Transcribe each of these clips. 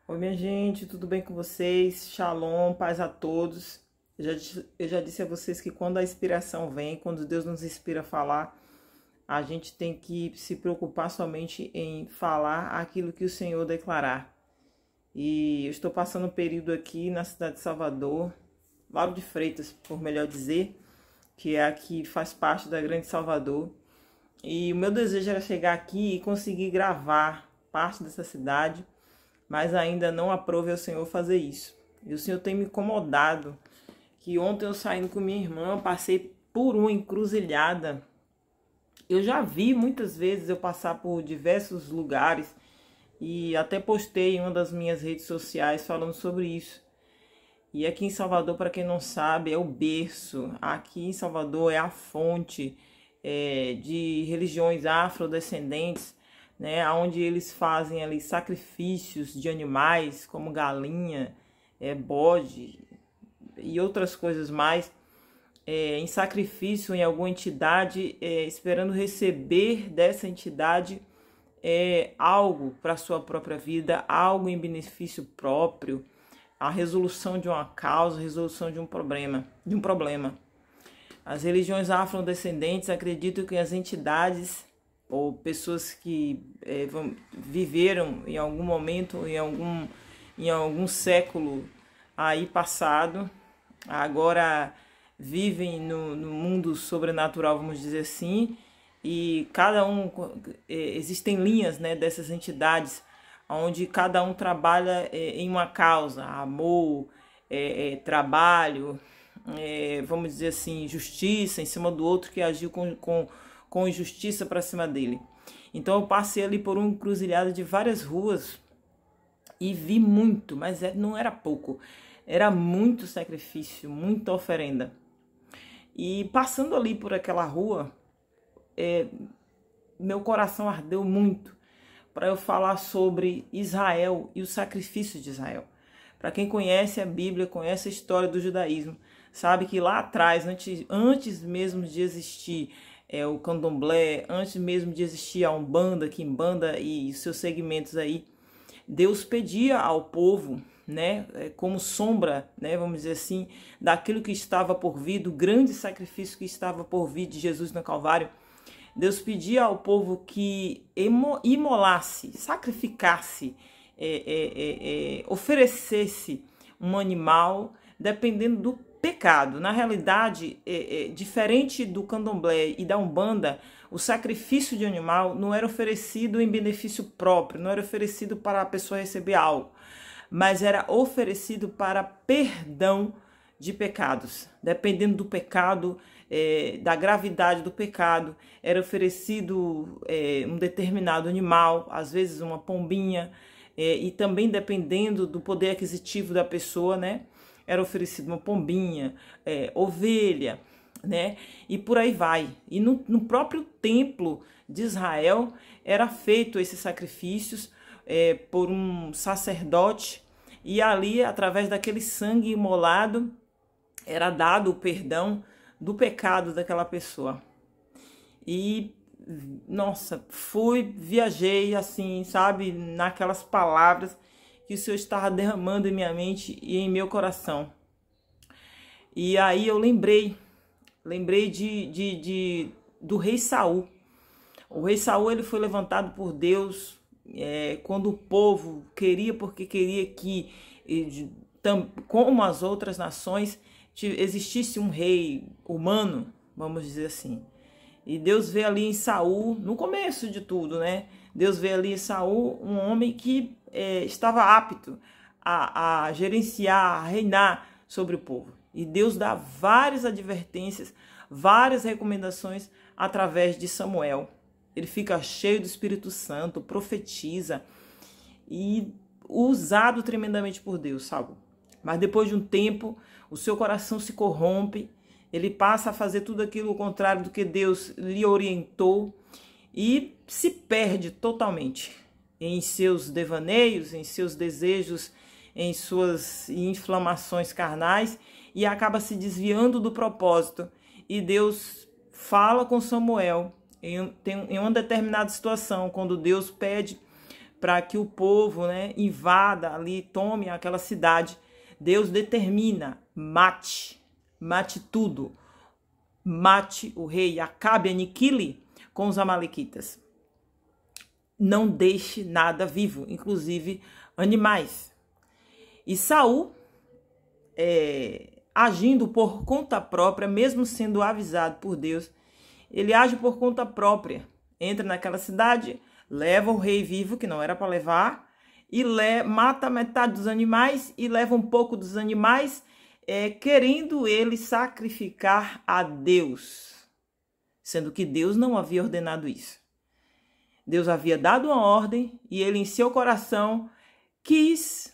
Oi, minha gente, tudo bem com vocês? Shalom, paz a todos. Eu já disse a vocês que quando a inspiração vem, quando Deus nos inspira a falar, a gente tem que se preocupar somente em falar aquilo que o Senhor declarar. E eu estou passando um período aqui na cidade de Salvador, Lauro de Freitas, por melhor dizer, que é aqui, faz parte da Grande Salvador. E o meu desejo era chegar aqui e conseguir gravar parte dessa cidade, mas ainda não aprove ao Senhor fazer isso. E o Senhor tem me incomodado, que ontem eu saindo com minha irmã, passei por uma encruzilhada. Eu já vi muitas vezes eu passar por diversos lugares e até postei em uma das minhas redes sociais falando sobre isso. E aqui em Salvador, para quem não sabe, é o berço. Aqui em Salvador é a fonte de religiões afrodescendentes, né, onde eles fazem ali sacrifícios de animais, como galinha, bode e outras coisas mais, em sacrifício em alguma entidade, esperando receber dessa entidade algo para a sua própria vida, algo em benefício próprio, a resolução de uma causa, a resolução de um problema. As religiões afrodescendentes acreditam que as entidades ou pessoas que viveram em algum momento, em algum século aí passado, agora vivem no mundo sobrenatural, vamos dizer assim, e existem linhas, né, dessas entidades, onde cada um trabalha em uma causa, amor, trabalho, vamos dizer assim, justiça em cima do outro que agiu com injustiça para cima dele. Então eu passei ali por uma encruzilhada de várias ruas e vi muito, mas não era pouco, era muito sacrifício, muita oferenda. E passando ali por aquela rua, meu coração ardeu muito para eu falar sobre Israel e o sacrifício de Israel. Para quem conhece a Bíblia, conhece a história do judaísmo, sabe que lá atrás, antes mesmo de existir o candomblé, antes mesmo de existir a Umbanda, Quimbanda e seus segmentos aí, Deus pedia ao povo, né, como sombra, né, vamos dizer assim, daquilo que estava por vir, do grande sacrifício que estava por vir de Jesus no Calvário. Deus pedia ao povo que imolasse, sacrificasse, oferecesse um animal, dependendo do pecado. Na realidade, diferente do candomblé e da Umbanda, o sacrifício de animal não era oferecido em benefício próprio, não era oferecido para a pessoa receber algo, mas era oferecido para perdão de pecados. Dependendo do pecado, da gravidade do pecado, era oferecido um determinado animal, às vezes uma pombinha, e também dependendo do poder aquisitivo da pessoa, né? Era oferecido uma pombinha, ovelha, né? E por aí vai. E no próprio templo de Israel era feito esses sacrifícios por um sacerdote, e ali, através daquele sangue imolado, era dado o perdão do pecado daquela pessoa. E, nossa, viajei assim, sabe, naquelas palavras que o Senhor estava derramando em minha mente e em meu coração. E aí eu lembrei do rei Saul. O rei Saul, ele foi levantado por Deus quando o povo porque queria que, como as outras nações, existisse um rei humano, vamos dizer assim. E Deus vê ali em Saul, no começo de tudo, né? Deus vê ali em Saul um homem que estava apto a gerenciar, a reinar sobre o povo. E Deus dá várias advertências, várias recomendações através de Samuel. Ele fica cheio do Espírito Santo, profetiza e usado tremendamente por Deus, sabe? Mas depois de um tempo, o seu coração se corrompe, ele passa a fazer tudo aquilo contrário do que Deus lhe orientou e se perde totalmente em seus devaneios, em seus desejos, em suas inflamações carnais, e acaba se desviando do propósito. E Deus fala com Samuel em uma determinada situação, quando Deus pede para que o povo, né, invada ali, tome aquela cidade. Deus determina: mate tudo, mate o rei, acabe, aniquile com os amalequitas. Não deixe nada vivo, inclusive animais. E Saul, agindo por conta própria, mesmo sendo avisado por Deus, ele age por conta própria. Entra naquela cidade, leva o rei vivo, que não era para levar, e mata metade dos animais e leva um pouco dos animais, querendo ele sacrificar a Deus, sendo que Deus não havia ordenado isso. Deus havia dado uma ordem e ele, em seu coração, quis,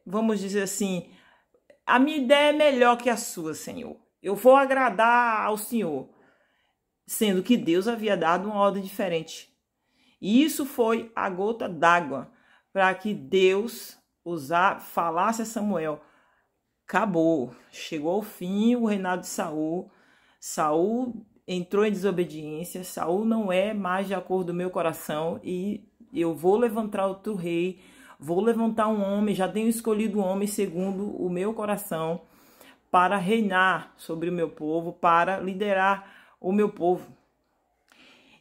vamos dizer assim, a minha ideia é melhor que a sua, Senhor. Eu vou agradar ao Senhor. Sendo que Deus havia dado uma ordem diferente. E isso foi a gota d'água para que Deus falasse a Samuel: acabou, chegou ao fim o reinado de Saul. Saul entrou em desobediência, Saul não é mais de acordo com o meu coração e eu vou levantar outro rei, vou levantar um homem, já tenho escolhido um homem segundo o meu coração para reinar sobre o meu povo, para liderar o meu povo.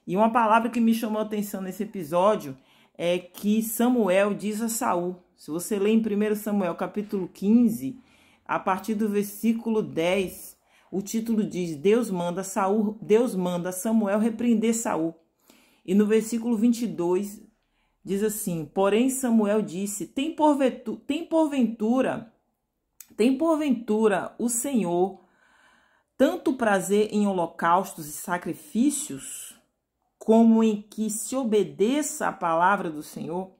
E uma palavra que me chamou a atenção nesse episódio é que Samuel diz a Saul, se você ler em 1 Samuel capítulo 15, a partir do versículo 10, o título diz: Deus manda Samuel repreender Saul. E no versículo 22 diz assim: porém Samuel disse: tem porventura o Senhor tanto prazer em holocaustos e sacrifícios, como em que se obedeça a palavra do Senhor?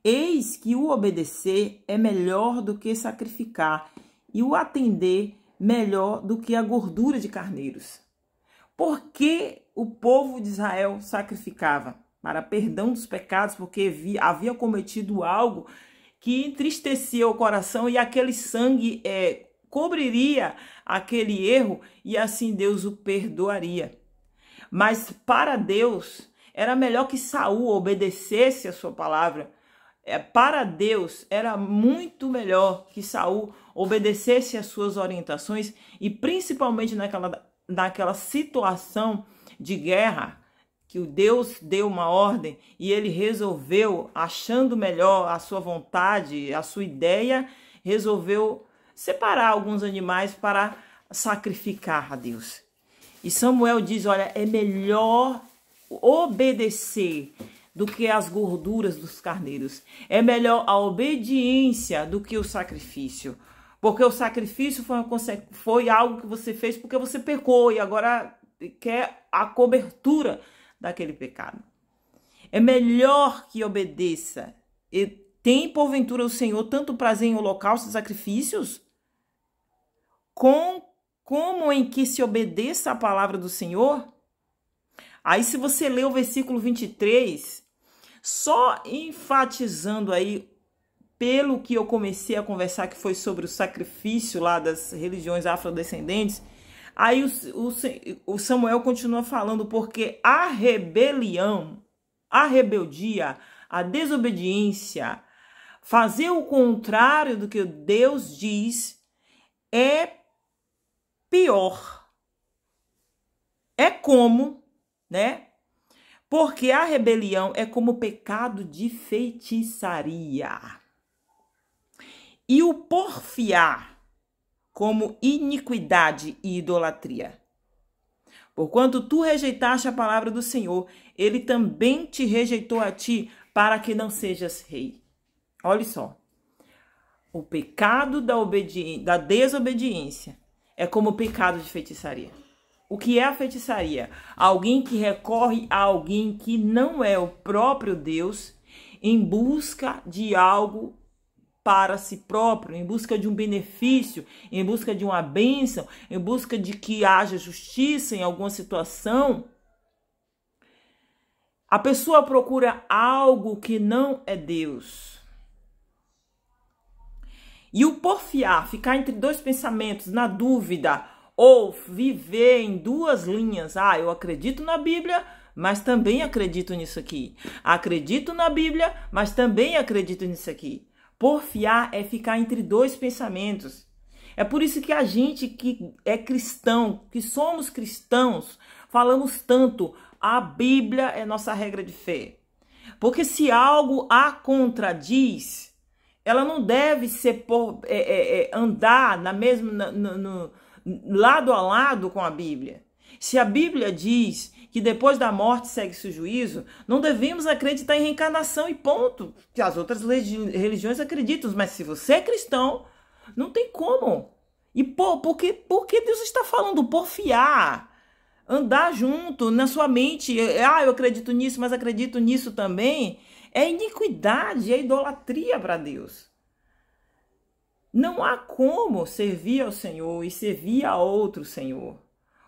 Eis que o obedecer é melhor do que sacrificar, e o atender melhor do que a gordura de carneiros. Porque o povo de Israel sacrificava para perdão dos pecados, porque havia cometido algo que entristecia o coração, e aquele sangue cobriria aquele erro, e assim Deus o perdoaria. Mas para Deus era melhor que Saul obedecesse a sua palavra. Para Deus era muito melhor que Saul obedecesse às suas orientações, e principalmente naquela situação de guerra, que o Deus deu uma ordem e ele resolveu, achando melhor a sua vontade, a sua ideia, resolveu separar alguns animais para sacrificar a Deus. E Samuel diz: olha, é melhor obedecer do que as gorduras dos carneiros. É melhor a obediência do que o sacrifício. Porque o sacrifício foi algo que você fez porque você pecou e agora quer a cobertura daquele pecado. É melhor que obedeça. E tem porventura o Senhor tanto prazer em holocaustos e sacrifícios, como em que se obedeça a palavra do Senhor? Aí, se você ler o versículo 23, só enfatizando aí, pelo que eu comecei a conversar, que foi sobre o sacrifício lá das religiões afrodescendentes, aí o Samuel continua falando: porque a rebelião, a rebeldia, a desobediência, fazer o contrário do que Deus diz é pior. É como, né? Porque a rebelião é como pecado de feitiçaria. E o porfiar como iniquidade e idolatria. Porquanto tu rejeitaste a palavra do Senhor, ele também te rejeitou a ti, para que não sejas rei. Olha só. O pecado da desobediência é como o pecado de feitiçaria. O que é a feitiçaria? Alguém que recorre a alguém que não é o próprio Deus em busca de algo para si próprio, em busca de um benefício, em busca de uma bênção, em busca de que haja justiça em alguma situação. A pessoa procura algo que não é Deus. E o porfiar, ficar entre dois pensamentos, na dúvida, ou viver em duas linhas. Eu acredito na Bíblia, mas também acredito nisso aqui. Acredito na Bíblia, mas também acredito nisso aqui. Porfiar é ficar entre dois pensamentos. É por isso que a gente que é cristão, que somos cristãos, falamos tanto, a Bíblia é nossa regra de fé. Porque se algo a contradiz, ela não deve ser andar na mesma, lado a lado com a Bíblia. Se a Bíblia diz que depois da morte segue-se o juízo, não devemos acreditar em reencarnação e ponto. Que as outras religiões acreditam, mas se você é cristão, não tem como. E por que Deus está falando porfiar? Andar junto na sua mente. Eu acredito nisso, mas acredito nisso também. É iniquidade, é idolatria para Deus. Não há como servir ao Senhor e servir a outro Senhor.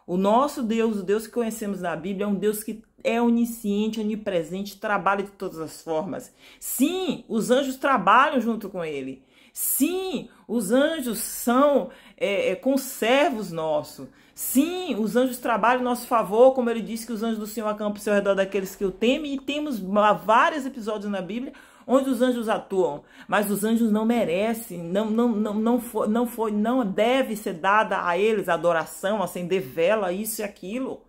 O nosso Deus, o Deus que conhecemos na Bíblia, é um Deus que é onisciente, onipresente, trabalha de todas as formas. Sim, os anjos trabalham junto com ele. Sim, os anjos são conservos nossos. Sim, os anjos trabalham em nosso favor, como ele disse que os anjos do Senhor acampam ao seu redor daqueles que o temem. E temos vários episódios na Bíblia onde os anjos atuam, mas os anjos não merecem, não deve ser dada a eles adoração, acender vela, isso e aquilo,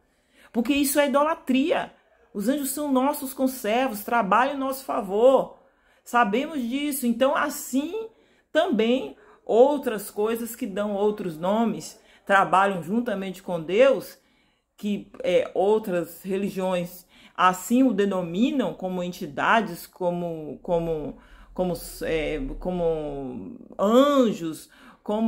porque isso é idolatria. Os anjos são nossos conservos, trabalham em nosso favor, sabemos disso. Então assim também outras coisas que dão outros nomes, trabalham juntamente com Deus, que outras religiões assim o denominam como entidades, como anjos,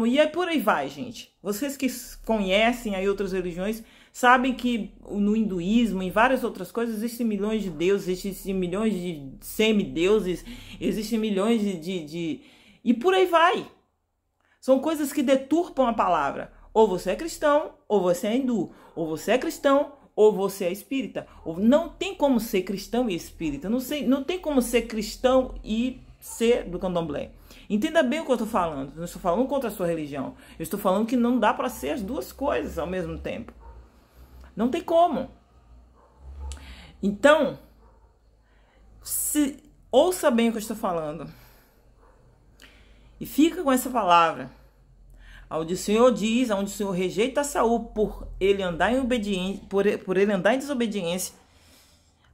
e aí por aí vai, gente. Vocês que conhecem aí outras religiões sabem que no hinduísmo, em várias outras coisas, existem milhões de deuses, existem milhões de semideuses, existem milhões e por aí vai. São coisas que deturpam a palavra. Ou você é cristão, ou você é hindu. Ou você é cristão, ou você é espírita. Não tem como ser cristão e espírita. Não tem como ser cristão e ser do candomblé. Entenda bem o que eu estou falando. Eu não estou falando contra a sua religião. Eu estou falando que não dá para ser as duas coisas ao mesmo tempo. Não tem como. Então, ouça bem o que eu estou falando. E fica com essa palavra. Onde o Senhor diz, onde o Senhor rejeita Saul por ele andar em obediência, por ele andar em desobediência,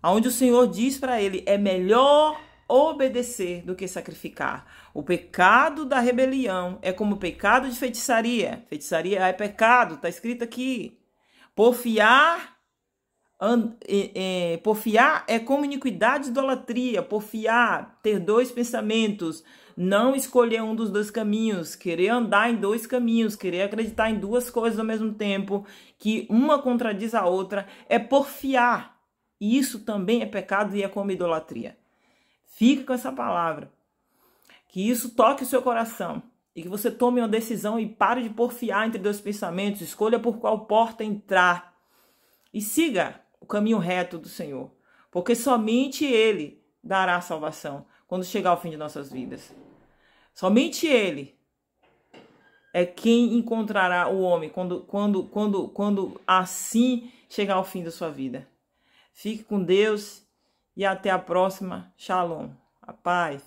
onde o Senhor diz para ele, é melhor obedecer do que sacrificar. O pecado da rebelião é como o pecado de feitiçaria. Feitiçaria é pecado, está escrito aqui. Porfiar é como iniquidade e idolatria. Porfiar, ter dois pensamentos, não escolher um dos dois caminhos, querer andar em dois caminhos, querer acreditar em duas coisas ao mesmo tempo, que uma contradiz a outra, é porfiar. E isso também é pecado e é como idolatria. Fique com essa palavra. Que isso toque o seu coração. E que você tome uma decisão e pare de porfiar entre dois pensamentos. Escolha por qual porta entrar. E siga o caminho reto do Senhor. Porque somente Ele dará a salvação quando chegar ao fim de nossas vidas. Somente Ele é quem encontrará o homem quando assim chegar ao fim da sua vida. Fique com Deus e até a próxima. Shalom. A paz.